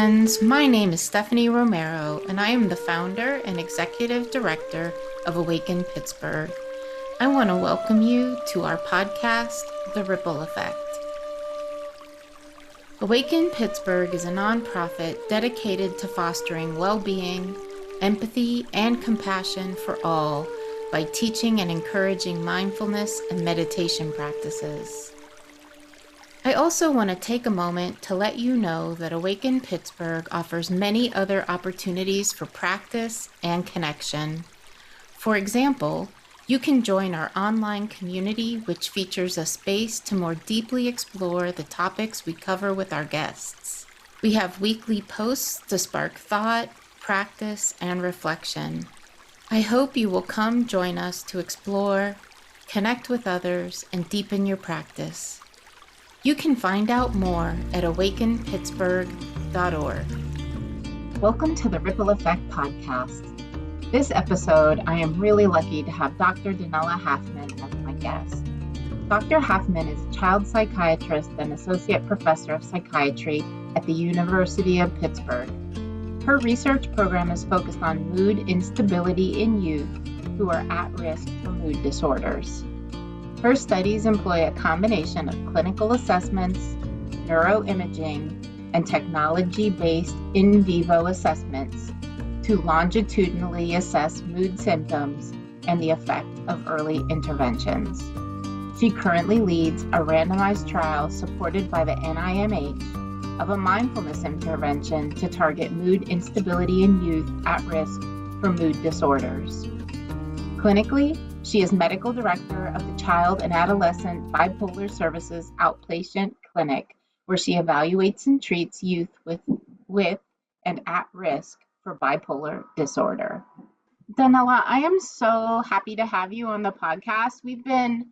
friends. My name is Stephanie Romero, and I am the founder and executive director of Awaken Pittsburgh. I want to welcome you to our podcast, The Ripple Effect. Awaken Pittsburgh is a nonprofit dedicated to fostering well-being, empathy, and compassion for all by teaching and encouraging mindfulness and meditation practices. I also want to take a moment to let you know that Awaken Pittsburgh offers many other opportunities for practice and connection. For example, you can join our online community, which features a space to more deeply explore the topics we cover with our guests. We have weekly posts to spark thought, practice, and reflection. I hope you will come join us to explore, connect with others, and deepen your practice. You can find out more at awakenpittsburgh.org. Welcome to the Ripple Effect podcast. This episode, I am really lucky to have Dr. Danella Hafeman as my guest. Dr. Hafeman is a child psychiatrist and associate professor of psychiatry at the University of Pittsburgh. Her research program is focused on mood instability in youth who are at risk for mood disorders. Her studies employ a combination of clinical assessments, neuroimaging, and technology-based in vivo assessments to longitudinally assess mood symptoms and the effect of early interventions. She currently leads a randomized trial supported by the NIMH of a mindfulness intervention to target mood instability in youth at risk for mood disorders. Clinically, she is medical director of the Child and Adolescent Bipolar Services Outpatient Clinic, where she evaluates and treats youth with and at risk for bipolar disorder. Danella, I am so happy to have you on the podcast. We've been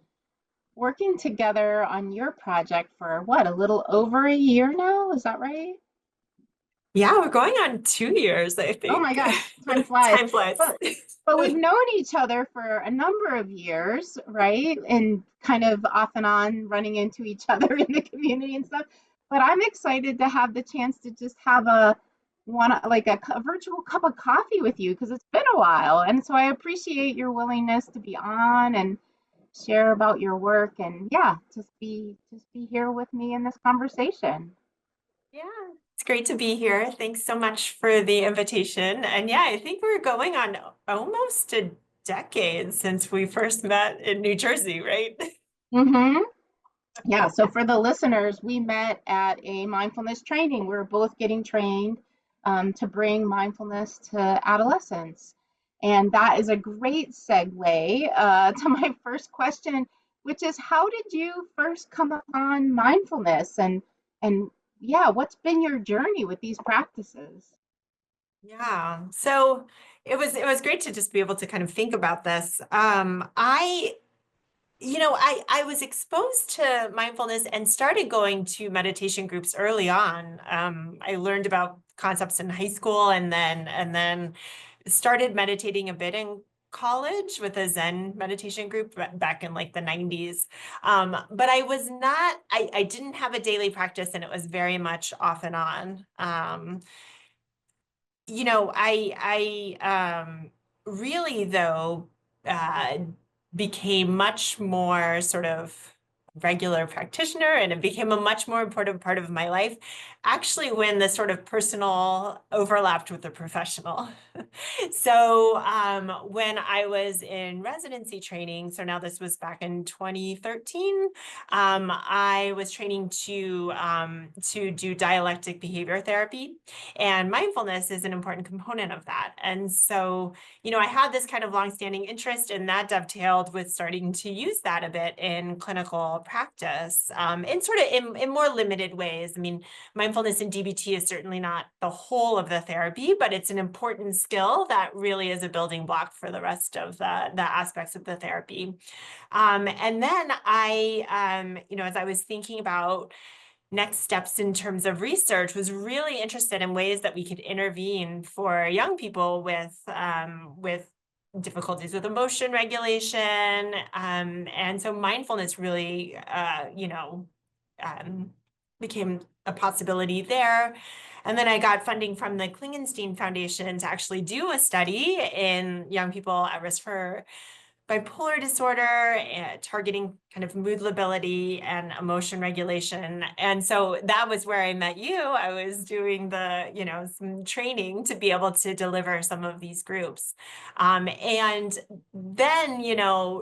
working together on your project for a little over a year now? Is that right? Yeah, we're going on 2 years, I think. Oh my gosh, time flies. Time flies. But we've known each other for a number of years, right? And kind of off and on running into each other in the community and stuff. But I'm excited to have the chance to just have a virtual cup of coffee with you because it's been a while. And so I appreciate your willingness to be on and share about your work and just be here with me in this conversation. Yeah, it's great to be here. Thanks so much for the invitation. And yeah, I think we're going on almost a decade since we first met in New Jersey, right? Mm-hmm. Yeah, so for the listeners, we met at a mindfulness training. We were both getting trained to bring mindfulness to adolescents. And that is a great segue to my first question, which is how did you first come upon mindfulness and what's been your journey with these practices? Yeah, so it was great to just be able to kind of think about this. I was exposed to mindfulness and started going to meditation groups early on. I learned about concepts in high school and then started meditating a bit in college with a Zen meditation group back in like the 90s. But I didn't have a daily practice and it was very much off and on. I really though, became much more sort of regular practitioner and it became a much more important part of my life actually when the sort of personal overlapped with the professional. So when I was in residency training, so now this was back in 2013, I was training to do dialectic behavior therapy, and mindfulness is an important component of that. And so I had this kind of longstanding interest, and that dovetailed with starting to use that a bit in clinical practice, in sort of in more limited ways. I mean, mindfulness in DBT is certainly not the whole of the therapy, but it's an important skill that really is a building block for the rest of the aspects of the therapy. And then as I was thinking about next steps in terms of research, was really interested in ways that we could intervene for young people with difficulties with emotion regulation. And so mindfulness really, became a possibility there. And then I got funding from the Klingenstein Foundation to actually do a study in young people at risk for bipolar disorder, targeting kind of mood lability and emotion regulation. And so that was where I met you. I was doing some training to be able to deliver some of these groups. And then,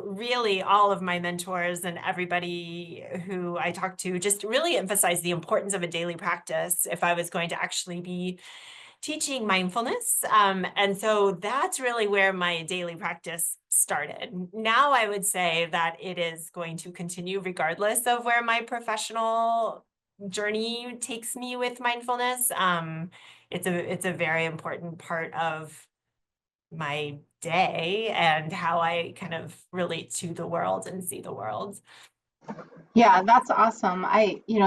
really all of my mentors and everybody who I talked to just really emphasized the importance of a daily practice if I was going to actually be teaching mindfulness. And so that's really where my daily practice started. Now I would say that it is going to continue regardless of where my professional journey takes me with mindfulness. It's a very important part of my day and how I kind of relate to the world and see the world. Yeah, that's awesome.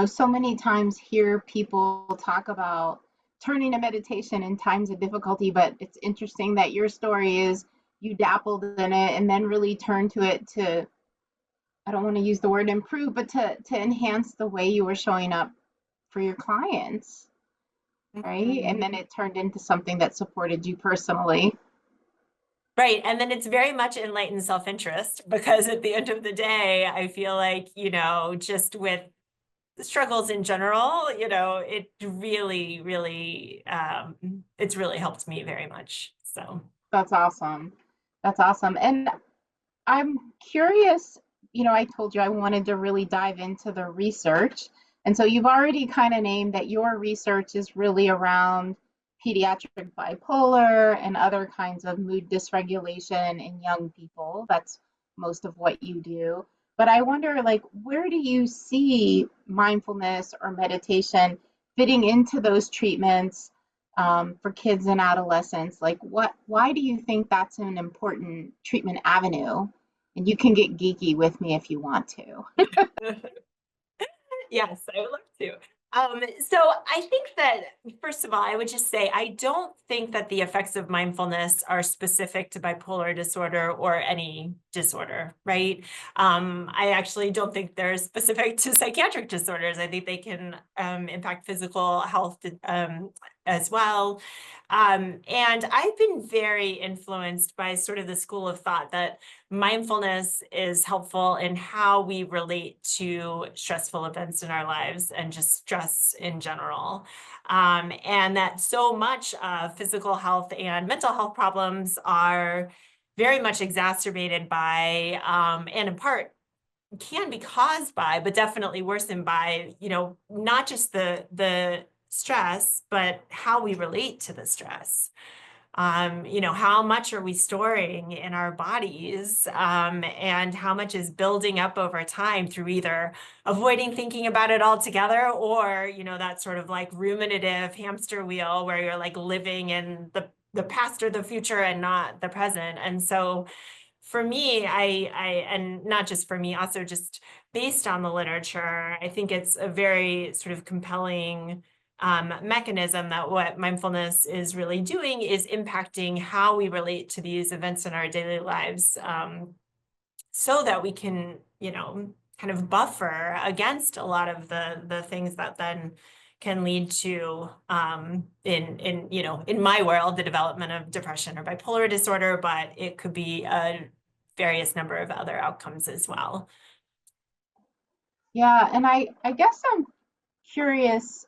So many times hear people talk about turning to meditation in times of difficulty, but it's interesting that your story is you dabbled in it and then really turned to it to, I don't want to use the word improve, but to enhance the way you were showing up for your clients, right? And then it turned into something that supported you personally. Right. And then it's very much enlightened self-interest because at the end of the day, I feel like, just with the struggles in general, it really, really, it's really helped me very much. So That's awesome. That's awesome. And I'm curious, I told you I wanted to really dive into the research. And so you've already kind of named that your research is really around pediatric bipolar and other kinds of mood dysregulation in young people. That's most of what you do. But I wonder, like, where do you see mindfulness or meditation fitting into those treatments for kids and adolescents? Like, why do you think that's an important treatment avenue? And you can get geeky with me if you want to. yes, I would love to. So I think that, first of all, I would just say I don't think that the effects of mindfulness are specific to bipolar disorder or any disorder, right? I actually don't think they're specific to psychiatric disorders. I think they can impact physical health as well. And I've been very influenced by sort of the school of thought that mindfulness is helpful in how we relate to stressful events in our lives and just stress in general. And that so much of physical health and mental health problems are very much exacerbated by, and in part can be caused by, but definitely worsened by, not just the stress, but how we relate to the stress. How much are we storing in our bodies, and how much is building up over time through either avoiding thinking about it altogether or, that sort of like ruminative hamster wheel where you're like living in the past or the future and not the present. And so for me, and not just for me, also just based on the literature, I think it's a very sort of compelling mechanism that what mindfulness is really doing is impacting how we relate to these events in our daily lives, so that we can, kind of buffer against a lot of the things that then can lead to, in my world, the development of depression or bipolar disorder, but it could be a various number of other outcomes as well. Yeah, and I guess I'm curious.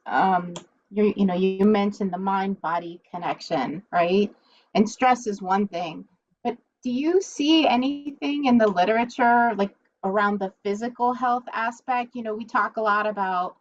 You mentioned the mind-body connection, right? And stress is one thing, but do you see anything in the literature like around the physical health aspect? We talk a lot about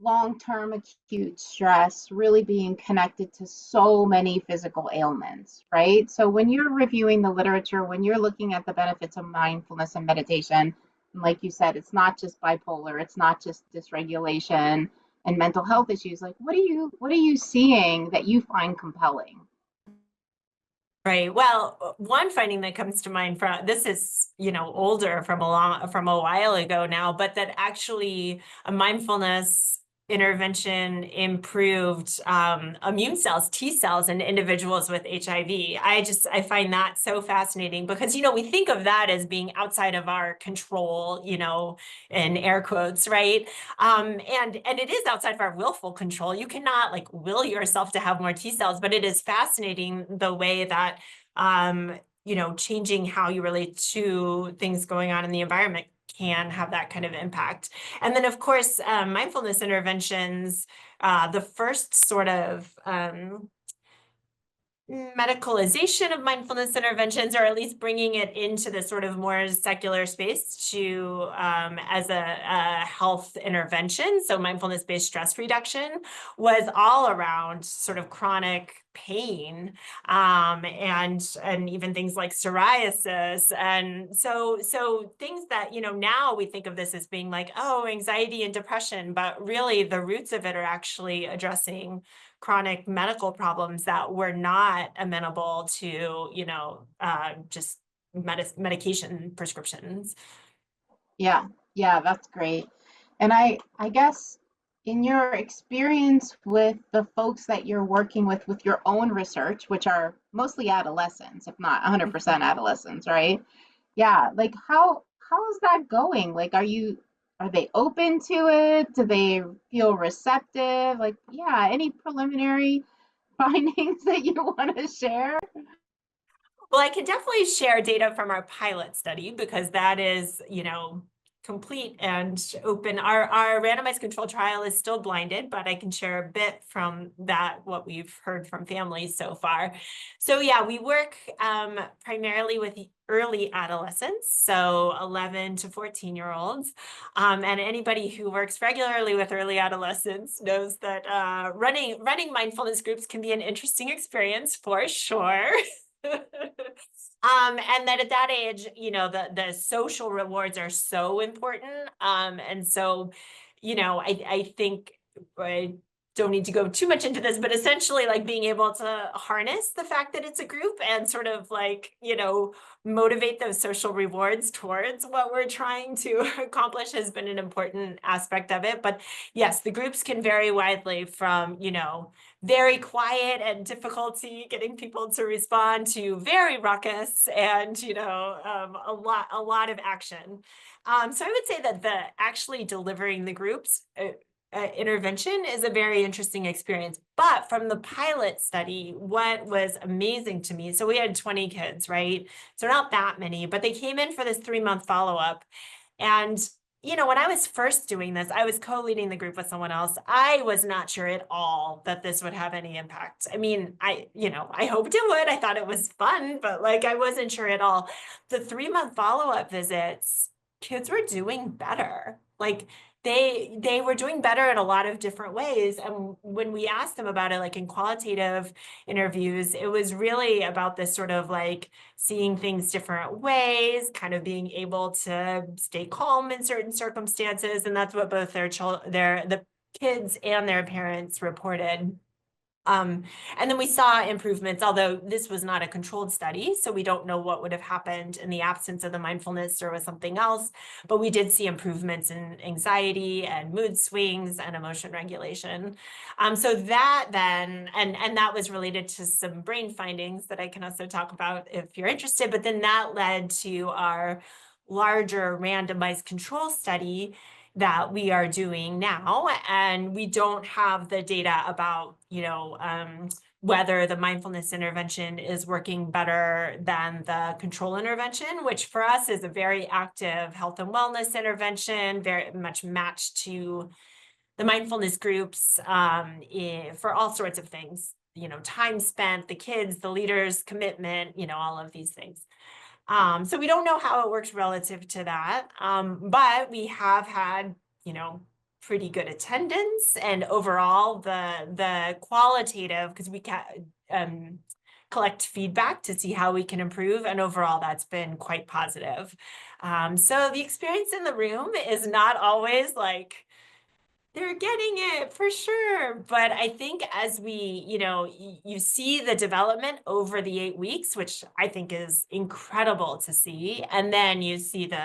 long-term acute stress really being connected to so many physical ailments, right? So when you're reviewing the literature, when you're looking at the benefits of mindfulness and meditation, and like you said, it's not just bipolar, it's not just dysregulation and mental health issues. Like what are you seeing that you find compelling? Right. Well, one finding that comes to mind from this is, older from a while ago now, but that actually a mindfulness intervention improved immune cells, T cells in individuals with HIV. I find that so fascinating because, we think of that as being outside of our control, in air quotes, right? And it is outside of our willful control. You cannot like will yourself to have more T cells, but it is fascinating the way that, changing how you relate to things going on in the environment can have that kind of impact. And then, of course, mindfulness interventions, the first sort of medicalization of mindfulness interventions, or at least bringing it into the sort of more secular space to as a health intervention. So mindfulness-based stress reduction was all around sort of chronic pain and even things like psoriasis. And so things that, now we think of this as being like, oh, anxiety and depression, but really the roots of it are actually addressing chronic medical problems that were not amenable to, just medication prescriptions. Yeah, yeah, that's great. And I guess in your experience with the folks that you're working with your own research, which are mostly adolescents, if not 100% adolescents, right? Yeah, like how is that going? Like, are they open to it? Do they feel receptive? Like, yeah, any preliminary findings that you want to share? Well, I can definitely share data from our pilot study because that is, complete and open. Our randomized control trial is still blinded, but I can share a bit from that, what we've heard from families so far. So yeah, we work primarily with early adolescents, so 11 to 14-year-olds. And anybody who works regularly with early adolescents knows that running mindfulness groups can be an interesting experience for sure. And that at that age, the social rewards are so important. And so, I think I don't need to go too much into this, but essentially like being able to harness the fact that it's a group and sort of like, motivate those social rewards towards what we're trying to accomplish has been an important aspect of it. But yes, the groups can vary widely from, very quiet and difficulty getting people to respond to very ruckus and, a lot of action. So I would say that the actually delivering the groups intervention is a very interesting experience. But from the pilot study, what was amazing to me, so we had 20 kids, right? So not that many, but they came in for this 3-month follow-up. And, when I was first doing this, I was co-leading the group with someone else. I was not sure at all that this would have any impact. I mean, I hoped it would. I thought it was fun, but like, I wasn't sure at all. The 3-month follow-up visits, kids were doing better. Like, they were doing better in a lot of different ways. And when we asked them about it, like in qualitative interviews, it was really about this sort of like seeing things different ways, kind of being able to stay calm in certain circumstances. And that's what both the kids and their parents reported. And then we saw improvements, although this was not a controlled study, so we don't know what would have happened in the absence of the mindfulness or with something else, but we did see improvements in anxiety and mood swings and emotion regulation. So that then, and that was related to some brain findings that I can also talk about if you're interested, but then that led to our larger randomized control study that we are doing now. And we don't have the data about, whether the mindfulness intervention is working better than the control intervention, which for us is a very active health and wellness intervention, very much matched to the mindfulness groups for all sorts of things, time spent, the kids, the leaders, commitment, all of these things. So we don't know how it works relative to that, but we have had, pretty good attendance, and overall the qualitative, because we can collect feedback to see how we can improve, and overall that's been quite positive. So the experience in the room is not always like they're getting it for sure. But I think as we, you see the development over the 8 weeks, which I think is incredible to see. And then you see the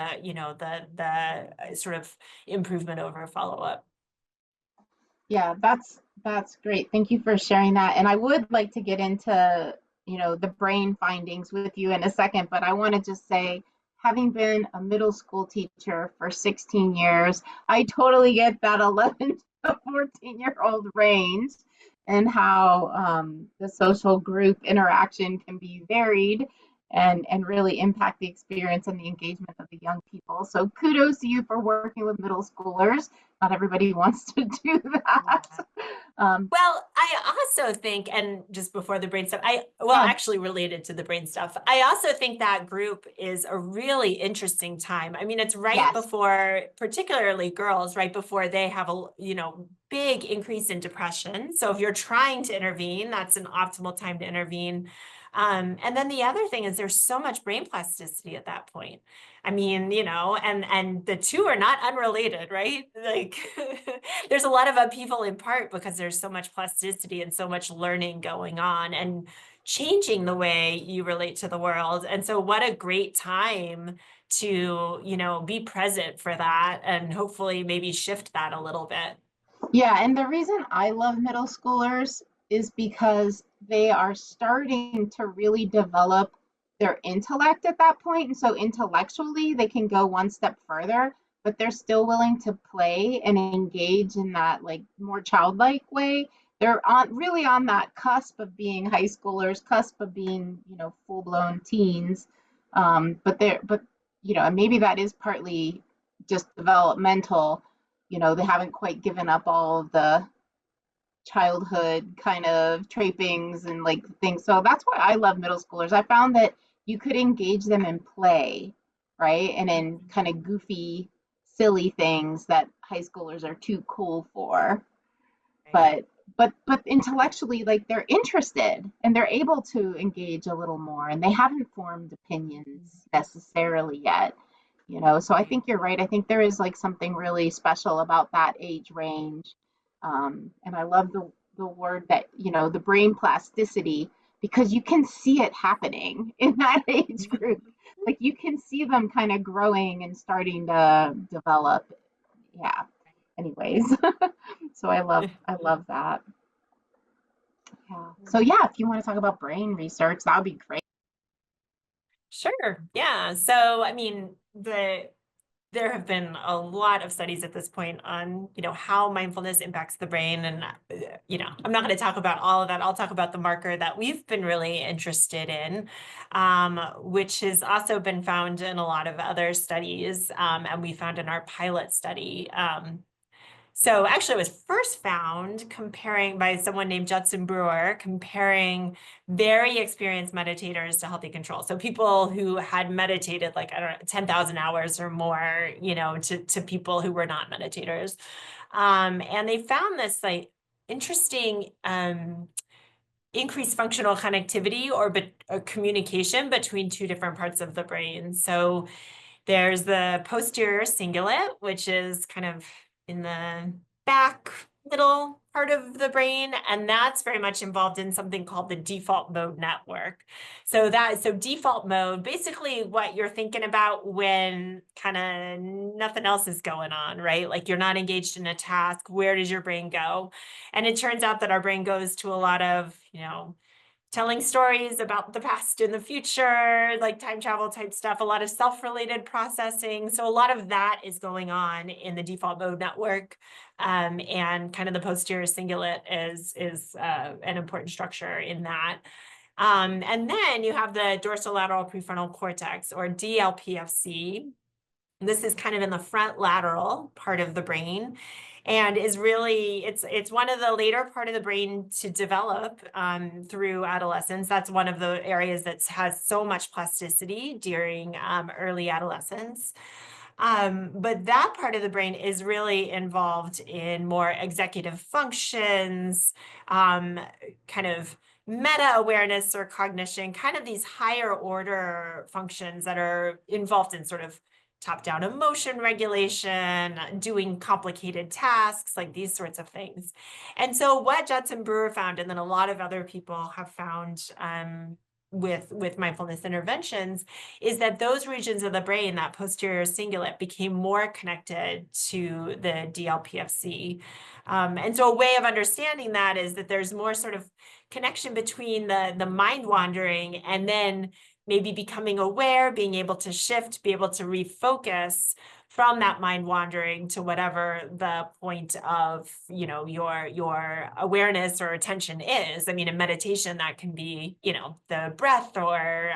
sort of improvement over follow-up. Yeah, that's great. Thank you for sharing that. And I would like to get into, the brain findings with you in a second, but I want to just say, having been a middle school teacher for 16 years, I totally get that 11 to 14-year-old range and how the social group interaction can be varied and really impact the experience and the engagement of the young people. So kudos to you for working with middle schoolers. Not everybody wants to do that. Well, I also think, and just before the brain stuff, Yeah, actually related to the brain stuff, I also think that group is a really interesting time. I mean, it's right yes, before, particularly girls, right before they have a, big increase in depression. So if you're trying to intervene, that's an optimal time to intervene. And then the other thing is there's so much brain plasticity at that point. I mean, and the two are not unrelated, right? Like there's a lot of upheaval in part because there's so much plasticity and so much learning going on and changing the way you relate to the world. And so what a great time to, be present for that and hopefully maybe shift that a little bit. yeah. And the reason I love middle schoolers is because they are starting to really develop their intellect at that point. And so intellectually, they can go one step further, but they're still willing to play and engage in that like more childlike way. They're really on that cusp of being high schoolers, cusp of being, full blown teens. And maybe that is partly just developmental. They haven't quite given up all of the childhood kind of trappings and like things. So that's why I love middle schoolers. I found that you could engage them in play, right? And in kind of goofy, silly things that high schoolers are too cool for. Right. But intellectually, like they're interested and they're able to engage a little more and they haven't formed opinions necessarily yet. So I Right. think you're right. I think there is like something really special about that age range. And I love the word that, the brain plasticity, because you can see it happening in that age group. Like you can see them kind of growing and starting to develop. Yeah. Anyways, so I love that. Yeah. So yeah, if you want to talk about brain research, that would be great. Sure. Yeah. So, I mean, there have been a lot of studies at this point on, how mindfulness impacts the brain. And, I'm not going to talk about all of that. I'll talk about the marker that we've been really interested in, which has also been found in a lot of other studies. And we found in our pilot study. So actually, it was first found comparing by someone named Judson Brewer, comparing very experienced meditators to healthy control. So people who had meditated like, I don't know, 10,000 hours or more, to people who were not meditators. And they found this like interesting increased functional connectivity or communication between two different parts of the brain. So there's the posterior cingulate, which is kind of in the back middle part of the brain, and that's very much involved in something called the default mode network. So default mode, basically what you're thinking about when kind of nothing else is going on, right? Like you're not engaged in a task, where does your brain go? And it turns out that our brain goes to a lot of, telling stories about the past and the future, like time travel type stuff, a lot of self-related processing. So a lot of that is going on in the default mode network. And kind of the posterior cingulate is an important structure in that. And then you have the dorsolateral prefrontal cortex, or DLPFC. This is kind of in the front lateral part of the brain, and is really it's one of the later part of the brain to develop through adolescence. That's one of the areas that has so much plasticity during early adolescence. But that part of the brain is really involved in more executive functions, kind of meta awareness or cognition, kind of these higher order functions that are involved in sort of top-down emotion regulation, doing complicated tasks, like these sorts of things. And so what Judson Brewer found, and then a lot of other people have found with mindfulness interventions is that those regions of the brain, that posterior cingulate, became more connected to the DLPFC. And so a way of understanding that is that there's more sort of connection between the mind wandering and then maybe becoming aware, being able to shift, be able to refocus from that mind wandering to whatever the point of, your awareness or attention is. I mean, in meditation, that can be, the breath or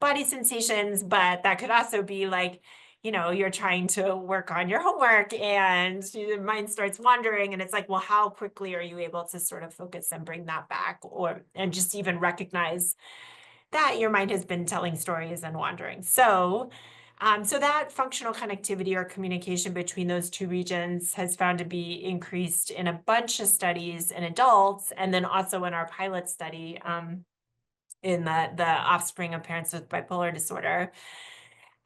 body sensations, but that could also be like, you're trying to work on your homework and your mind starts wandering, and it's like, well, how quickly are you able to sort of focus and bring that back, and just even recognize that your mind has been telling stories and wandering. So that functional connectivity or communication between those two regions has found to be increased in a bunch of studies in adults, and then also in our pilot study in the offspring of parents with bipolar disorder.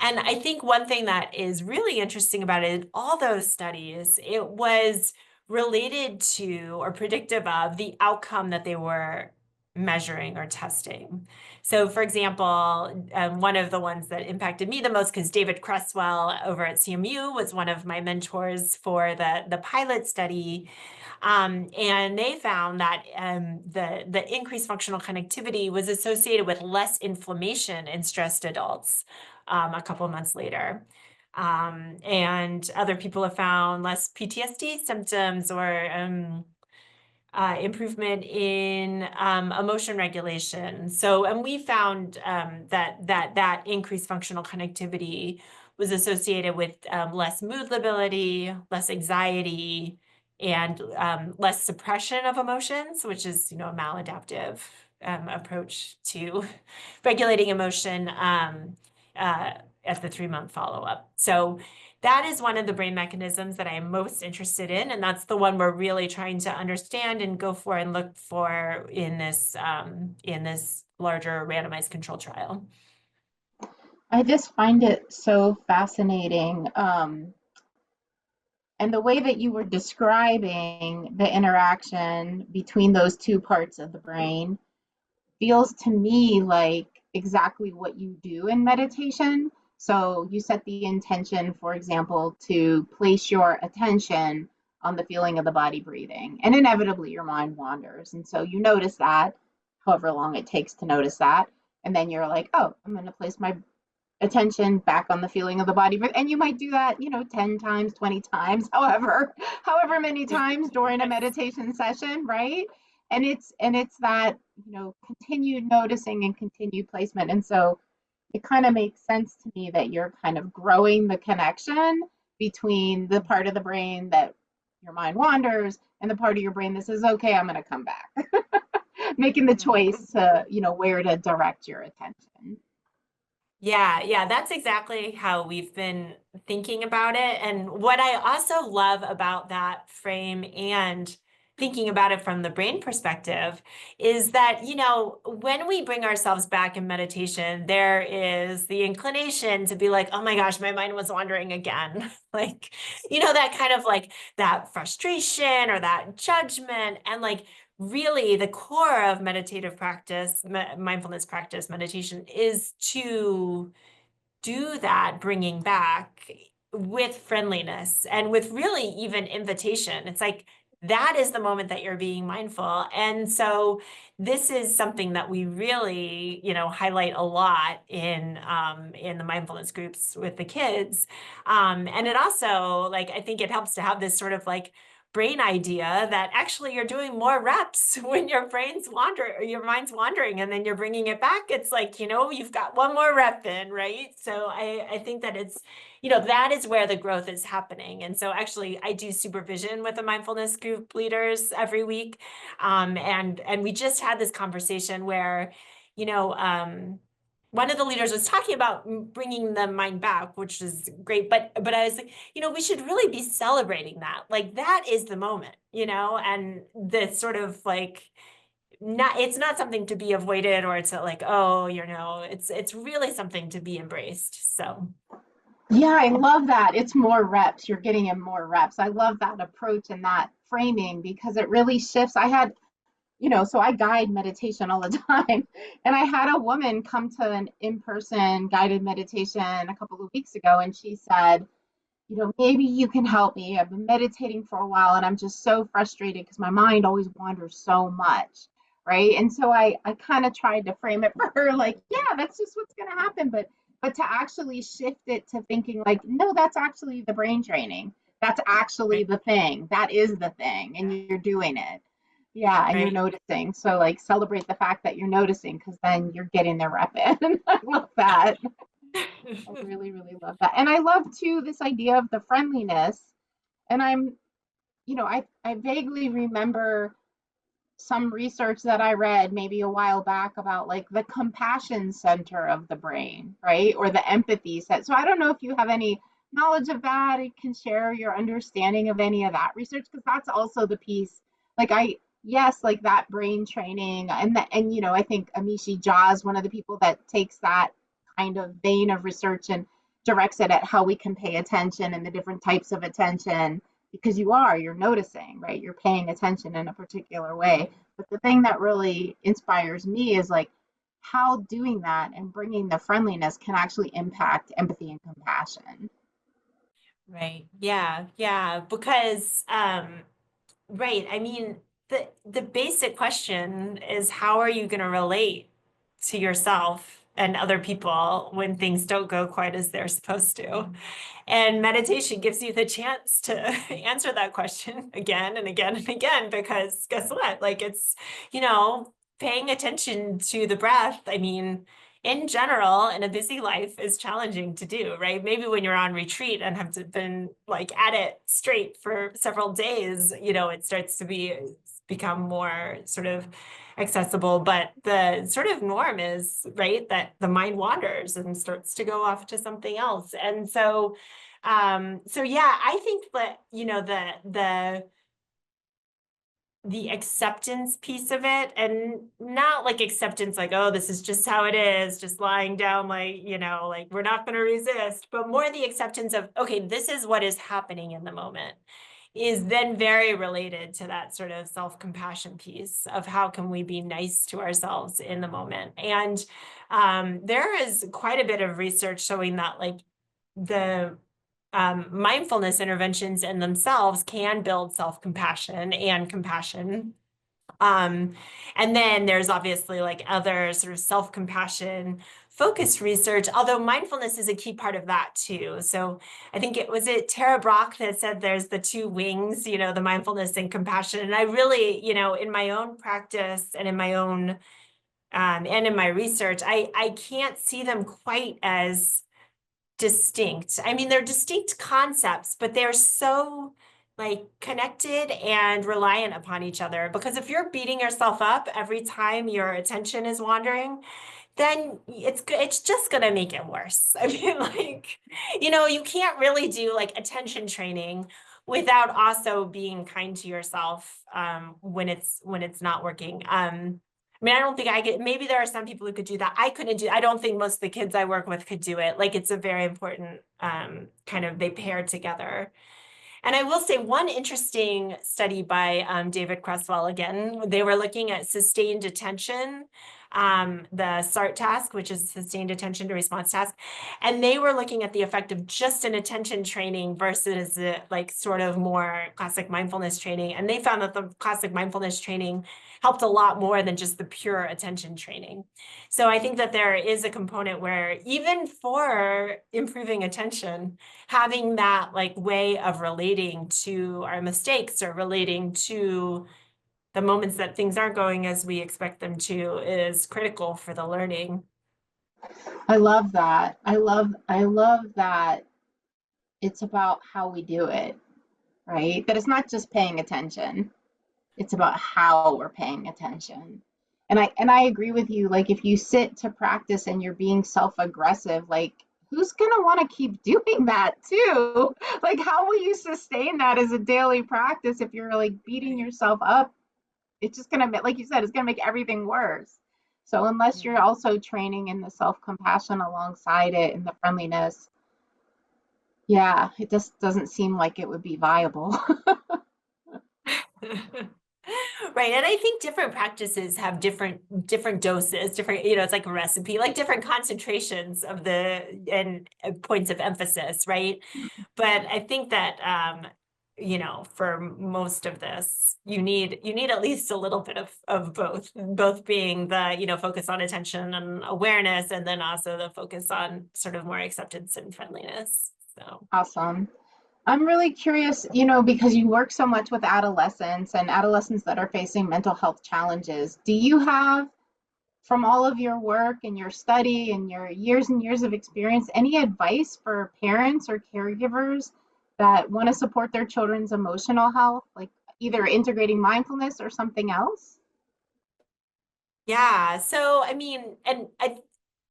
And I think one thing that is really interesting about it, in all those studies, it was related to or predictive of the outcome that they were measuring or testing. So for example, one of the ones that impacted me the most, because David Cresswell over at CMU was one of my mentors for the pilot study, and they found that the increased functional connectivity was associated with less inflammation in stressed adults a couple of months later. And other people have found less PTSD symptoms or improvement in emotion regulation. So, and we found that increased functional connectivity was associated with less mood lability, less anxiety, and less suppression of emotions, which is, a maladaptive approach to regulating emotion at the 3-month follow-up. So that is one of the brain mechanisms that I'm most interested in, and that's the one we're really trying to understand and go for and look for in this larger randomized control trial. I just find it so fascinating. And the way that you were describing the interaction between those two parts of the brain feels to me like exactly what you do in meditation. So you set the intention, for example, to place your attention on the feeling of the body breathing, and inevitably your mind wanders. And so you notice that, however long it takes to notice that. And then you're like, oh, I'm going to place my attention back on the feeling of the body, and you might do that 10 times, 20 times, however many times during a meditation session, right? And it's that continued noticing and continued placement. And so it kind of makes sense to me that you're kind of growing the connection between the part of the brain that your mind wanders and the part of your brain that says, okay, I'm going to come back. Making the choice to where to direct your attention. Yeah, that's exactly how we've been thinking about it. And what I also love about that frame and thinking about it from the brain perspective is that, when we bring ourselves back in meditation, there is the inclination to be like, oh my gosh, my mind was wandering again. Like, that kind of like that frustration or that judgment. And like, really the core of meditative practice, mindfulness practice, meditation is to do that bringing back with friendliness and with really even invitation. It's like, that is the moment that you're being mindful. And so this is something that we really, highlight a lot in the mindfulness groups with the kids. And it also, like, I think it helps to have this sort of like brain idea that actually you're doing more reps when your mind's wandering, and then you're bringing it back. It's like, you've got one more rep in, right? So I think that it's, that is where the growth is happening. And so actually I do supervision with the mindfulness group leaders every week. And we just had this conversation where, one of the leaders was talking about bringing the mind back, which is great. But I was like, we should really be celebrating that. Like, that is the moment, and the sort of like, it's not something to be avoided, or it's like, oh, it's really something to be embraced. So. Yeah, I love that. It's more reps. You're getting in more reps. I love that approach and that framing because it really shifts. I had so I guide meditation all the time. And I had a woman come to an in-person guided meditation a couple of weeks ago, and she said, maybe you can help me. I've been meditating for a while and I'm just so frustrated because my mind always wanders so much. Right. And so I kind of tried to frame it for her like, yeah, that's just what's going to happen. But to actually shift it to thinking like, no, that's actually the brain training. That's actually Right. the thing. That is the thing. And Yeah. you're doing it. Yeah. And you're Right. noticing. So like celebrate the fact that you're noticing because then you're getting the rep in. I love that. I really, really love that. And I love too this idea of the friendliness. And I vaguely remember some research that I read maybe a while back about like the compassion center of the brain, right? Or the empathy set. So I don't know if you have any knowledge of that. You can share your understanding of any of that research because that's also the piece. Like yes, like that brain training and I think Amishi Jha is one of the people that takes that kind of vein of research and directs it at how we can pay attention and the different types of attention because you're noticing, right? You're paying attention in a particular way. But the thing that really inspires me is like how doing that and bringing the friendliness can actually impact empathy and compassion. Right. Yeah. Yeah. Because, right. I mean, the basic question is how are you going to relate to yourself and other people when things don't go quite as they're supposed to? And meditation gives you the chance to answer that question again and again and again, because guess what? Like you know, paying attention to the breath. I mean, in general, in a busy life is challenging to do, right? Maybe when you're on retreat and have been like at it straight for several days, it starts to become more sort of accessible. But the sort of norm is, right, that the mind wanders and starts to go off to something else. And so yeah, I think that, the acceptance piece of it, and not like acceptance like, oh, this is just how it is, just lying down, like, like we're not going to resist, but more the acceptance of, okay, this is what is happening in the moment, is then very related to that sort of self-compassion piece of how can we be nice to ourselves in the moment. And there is quite a bit of research showing that like the mindfulness interventions in themselves can build self-compassion and compassion. Um, and then there's obviously like other sort of self-compassion focused research, although mindfulness is a key part of that too. So I think it Tara Brach that said there's the two wings, the mindfulness and compassion. And I really, in my own practice and in my own and in my research, I can't see them quite as distinct. I mean, they're distinct concepts, but they're so like connected and reliant upon each other. Because if you're beating yourself up every time your attention is wandering, then it's just gonna make it worse. I mean, like, you can't really do like attention training without also being kind to yourself when it's not working. I mean, I don't think I get, maybe there are some people who could do that. I couldn't do, I don't think most of the kids I work with could do it. Like it's a very important kind of, they pair together. And I will say one interesting study by David Creswell, again, they were looking at sustained attention, the SART task, which is sustained attention to response task. And they were looking at the effect of just an attention training versus like sort of more classic mindfulness training. And they found that the classic mindfulness training helped a lot more than just the pure attention training. So I think that there is a component where even for improving attention, having that like way of relating to our mistakes or relating to the moments that things aren't going as we expect them to is critical for the learning. I love that. I love that it's about how we do it, right? That it's not just paying attention. It's about how we're paying attention. And I agree with you. Like if you sit to practice and you're being self-aggressive, like who's gonna want to keep doing that too? Like how will you sustain that as a daily practice if you're like beating Right. yourself up? It's just gonna make, like you said, it's gonna make everything worse. So unless Yeah. you're also training in the self-compassion alongside it and the friendliness, yeah, it just doesn't seem like it would be viable. Right. And I think different practices have different doses, different, it's like a recipe, like different concentrations of the and points of emphasis, right? But I think that for most of this, you need at least a little bit of both being the, focus on attention and awareness, and then also the focus on sort of more acceptance and friendliness. So Awesome. I'm really curious, because you work so much with adolescents and adolescents that are facing mental health challenges. Do you have, from all of your work and your study and your years and years of experience, any advice for parents or caregivers that want to support their children's emotional health, like either integrating mindfulness or something else? yeah, so I mean, and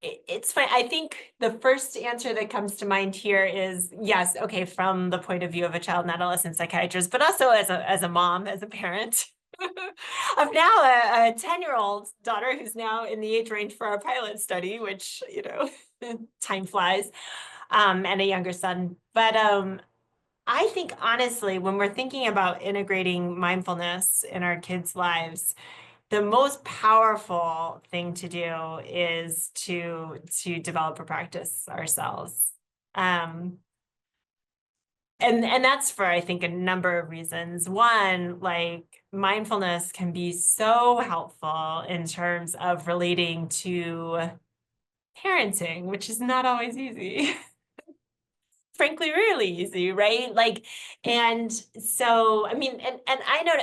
it's fine. I think the first answer that comes to mind here is yes, okay, from the point of view of a child and adolescent psychiatrist, but also as a mom, as a parent of now a 10-year-old daughter who's now in the age range for our pilot study, which, time flies, and a younger son. But I think honestly, when we're thinking about integrating mindfulness in our kids' lives, the most powerful thing to do is to develop a practice ourselves. Um, and that's for, I think, a number of reasons. One, like mindfulness can be so helpful in terms of relating to parenting, which is not always easy. Frankly, really easy, right? Like, and so, I mean, and I know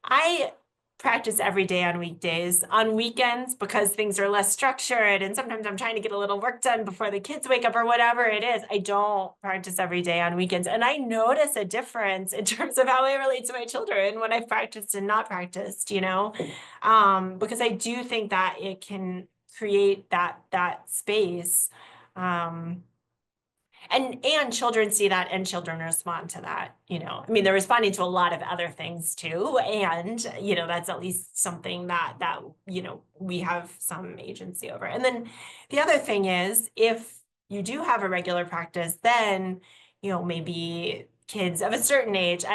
I practice every day on weekdays. On weekends, because things are less structured and sometimes I'm trying to get a little work done before the kids wake up or whatever it is, I don't practice every day on weekends. And I notice a difference in terms of how I relate to my children when I've practiced and not practiced, because I do think that it can create that space. Um, and children see that and children respond to that. I mean, they're responding to a lot of other things too, and that's at least something that we have some agency over. And then the other thing is, if you do have a regular practice, then maybe kids of a certain age,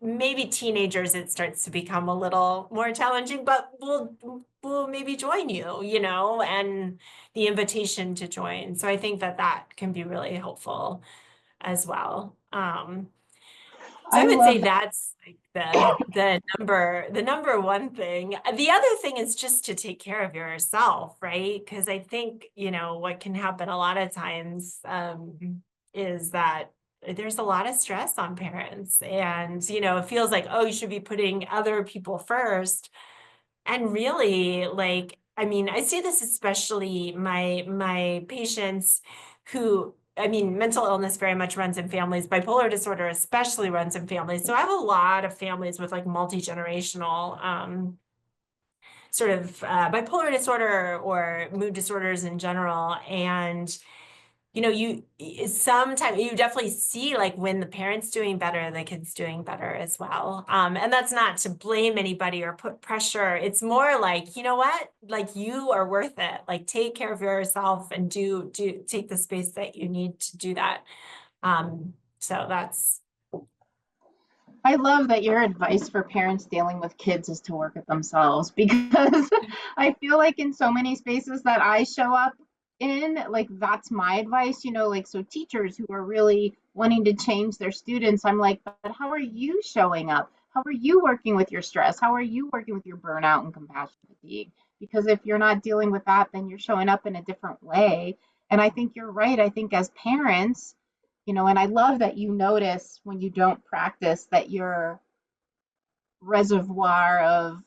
maybe teenagers, it starts to become a little more challenging, but we'll maybe join you, and the invitation to join. So I think that can be really helpful as well. So I I would say love that. that's like the number one thing. The other thing is just to take care of yourself, right? Because I think, what can happen a lot of times is that there's a lot of stress on parents, and it feels like, oh, you should be putting other people first. And really, like, I mean, I see this especially my patients who, I mean, mental illness very much runs in families. Bipolar disorder especially runs in families. So I have a lot of families with like multi-generational sort of bipolar disorder or mood disorders in general. And you sometimes you definitely see like when the parents doing better, the kids doing better as well. And that's not to blame anybody or put pressure. It's more like, you know what, like you are worth it. Like take care of yourself and do take the space that you need to do that. So that's I love that your advice for parents dealing with kids is to work at themselves because I feel like in so many spaces that I show up in, like that's my advice, like so teachers who are really wanting to change their students, I'm like, but how are you showing up? How are you working with your stress? How are you working with your burnout and compassion fatigue? Because if you're not dealing with that, then you're showing up in a different way. And I think you're right. I think as parents, and I love that you notice when you don't practice that your reservoir of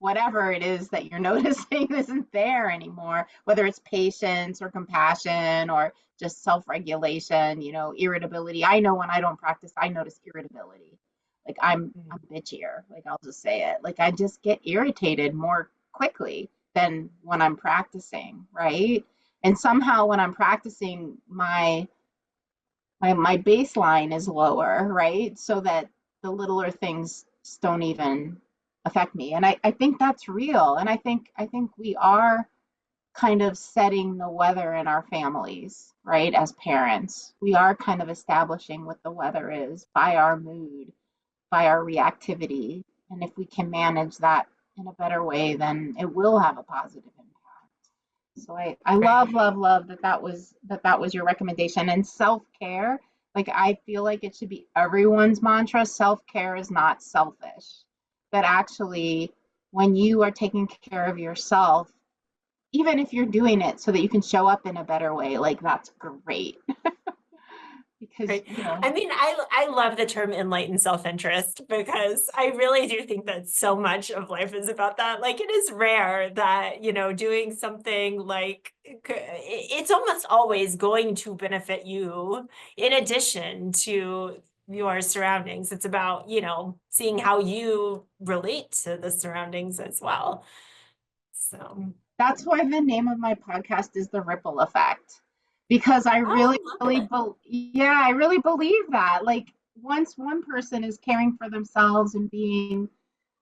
whatever it is that you're noticing isn't there anymore, whether it's patience or compassion or just self-regulation, irritability. I know when I don't practice, I notice irritability. Like I'm bitchier, like I'll just say it. Like I just get irritated more quickly than when I'm practicing, right? And somehow when I'm practicing, my baseline is lower, right? So that the littler things don't even affect me. And I think that's real. And I think we are kind of setting the weather in our families, right? As parents, we are kind of establishing what the weather is by our mood, by our reactivity. And if we can manage that in a better way, then it will have a positive impact. So I love, Right. love, love that was your recommendation. And self-care, like I feel like it should be everyone's mantra. Self-care is not selfish. That actually, when you are taking care of yourself, even if you're doing it so that you can show up in a better way, like that's great. Because, Right. I mean, I love the term enlightened self-interest because I really do think that so much of life is about that. Like it is rare that, doing something like it's almost always going to benefit you in addition to your surroundings. It's about, seeing how you relate to the surroundings as well. So, that's why the name of my podcast is The Ripple Effect. Because I really, oh, I really, love it. yeah, I really believe that. Like, once one person is caring for themselves and being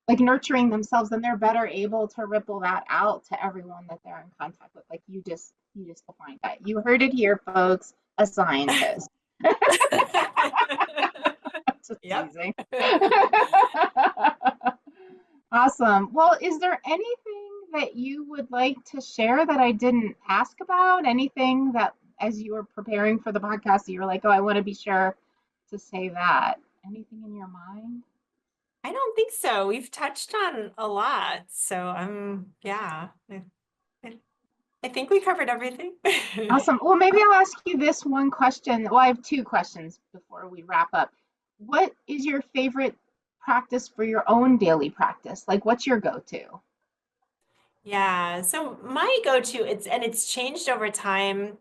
like nurturing themselves, then they're better able to ripple that out to everyone that they're in contact with. Like you just defined that. You heard it here, folks. A scientist. Just Yep. teasing. Awesome. Well, is there anything that you would like to share that I didn't ask about? Anything that, as you were preparing for the podcast, you were like, oh, I want to be sure to say that? Anything in your mind? I don't think so. We've touched on a lot. So yeah, I I think we covered everything. Awesome. Well, maybe I'll ask you this one question. Well, I have two questions before we wrap up. What is your favorite practice for your own daily practice? Like, what's your go-to? Yeah. So my go-to, it's changed over time.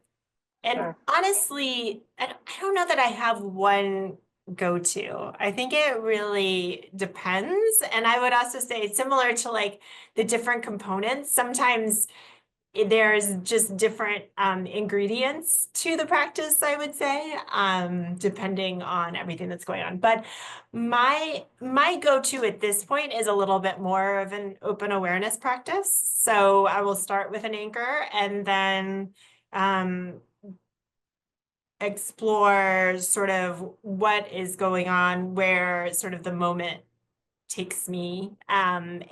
And Sure. honestly, I don't know that I have one go-to. I think it really depends. And I would also say similar to like the different components, sometimes there's just different ingredients to the practice, I would say, depending on everything that's going on. But my go-to at this point is a little bit more of an open awareness practice. So I will start with an anchor and then um, explore sort of what is going on, where sort of the moment takes me, and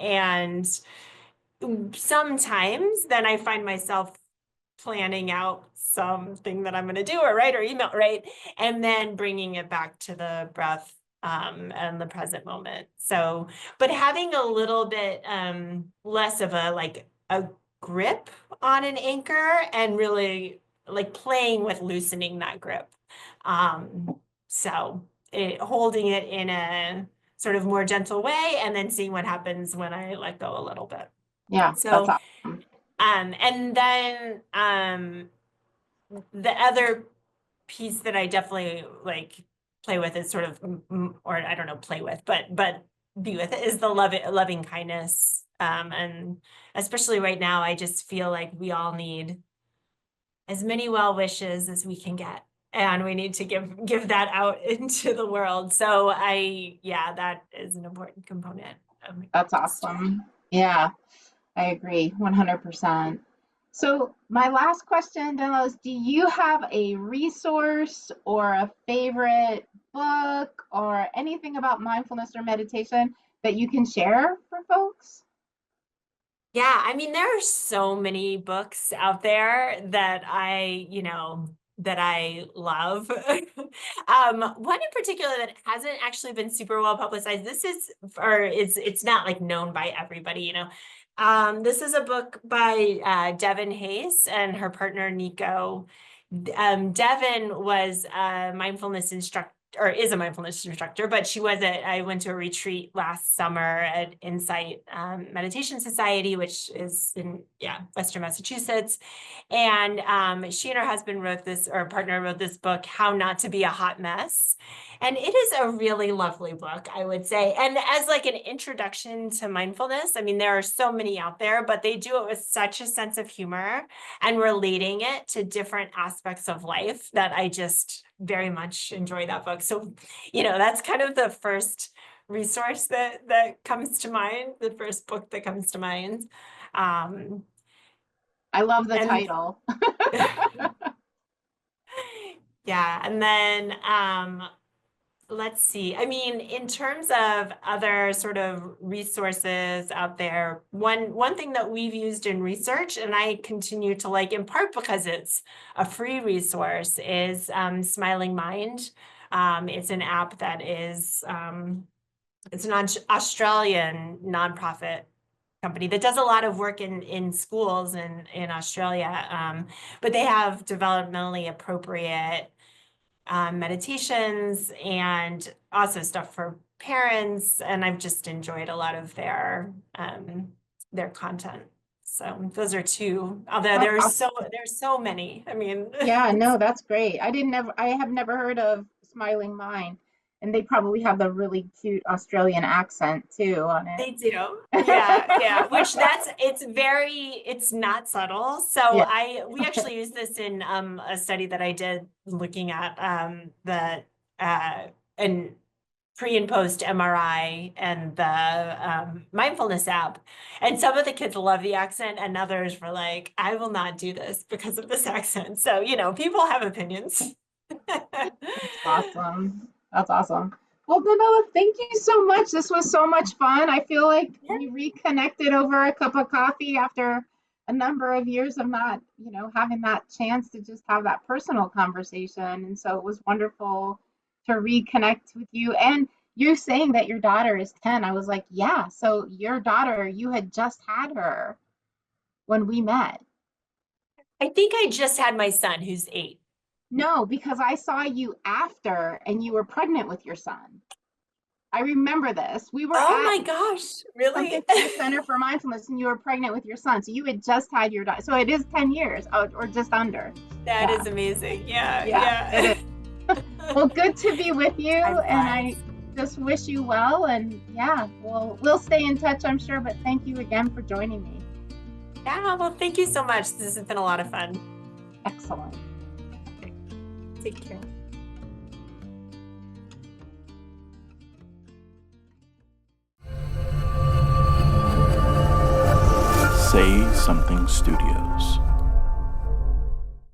sometimes then I find myself planning out something that I'm going to do or write or email, right? And then bringing it back to the breath and the present moment. So, but having a little bit less of a grip on an anchor and really like playing with loosening that grip. So holding it in a sort of more gentle way and then seeing what happens when I let go a little bit. Yeah, that's So, awesome. and then the other piece that I definitely like play with is sort of, or I don't know, play with, but be with it is the loving kindness. And especially right now, I just feel like we all need as many well wishes as we can get. And we need to give that out into the world. So yeah, that is an important component of my That's practice too. awesome. Yeah, I agree 100%. So, my last question, Danilo, is do you have a resource or a favorite book or anything about mindfulness or meditation that you can share for folks? Yeah, I mean, there are so many books out there that that I love. One in particular that hasn't actually been super well publicized. This is, or it's not like known by everybody. This is a book by Devin Hayes and her partner Nico. Devin was a mindfulness instructor or is a mindfulness instructor, but I went to a retreat last summer at Insight Meditation Society, which is in, Western Massachusetts. And she and her husband wrote this, or partner wrote this book, How Not to Be a Hot Mess. And it is a really lovely book, I would say. And as like an introduction to mindfulness, I mean, there are so many out there, but they do it with such a sense of humor and relating it to different aspects of life that I just very much enjoy that book. So, that's kind of the first resource that comes to mind, the first book that comes to mind. Um, I love the and title. yeah, and then let's see. I mean, in terms of other sort of resources out there, one thing that we've used in research, and I continue to like in part because it's a free resource, is Smiling Mind. It's an app that is it's an Australian nonprofit company that does a lot of work in schools in Australia, but they have developmentally appropriate meditations and also stuff for parents. And I've just enjoyed a lot of their content. So those are two, although That's there's so many. I mean, Yeah, no, that's great. I have never heard of Smiling Mind, and they probably have the really cute Australian accent too on it. they do. Yeah, yeah. Which it's not subtle. So Yeah. we actually use this in a study that I did looking at and pre and post MRI and the mindfulness app. And some of the kids love the accent and others were like, I will not do this because of this accent. So, people have opinions. That's awesome. That's awesome. Well, Danella, thank you so much. This was so much fun. I feel like we reconnected over a cup of coffee after a number of years of not, having that chance to just have that personal conversation. And so it was wonderful to reconnect with you. And you saying that your daughter is 10, I was like, yeah, so your daughter, you had just had her when we met. I think I just had my son who's 8. No, because I saw you after and you were pregnant with your son. I remember this. We were Oh at my gosh, really? something for the Center for Mindfulness and you were pregnant with your son. So you had just had your daughter. So it is 10 years or just under. That Yeah. is amazing. Yeah, Yeah, it is. Well, good to be with you. And I just wish you well. And yeah, we'll stay in touch, I'm sure. But thank you again for joining me. Yeah, well, thank you so much. This has been a lot of fun. Excellent. Take care. Say Something Studios.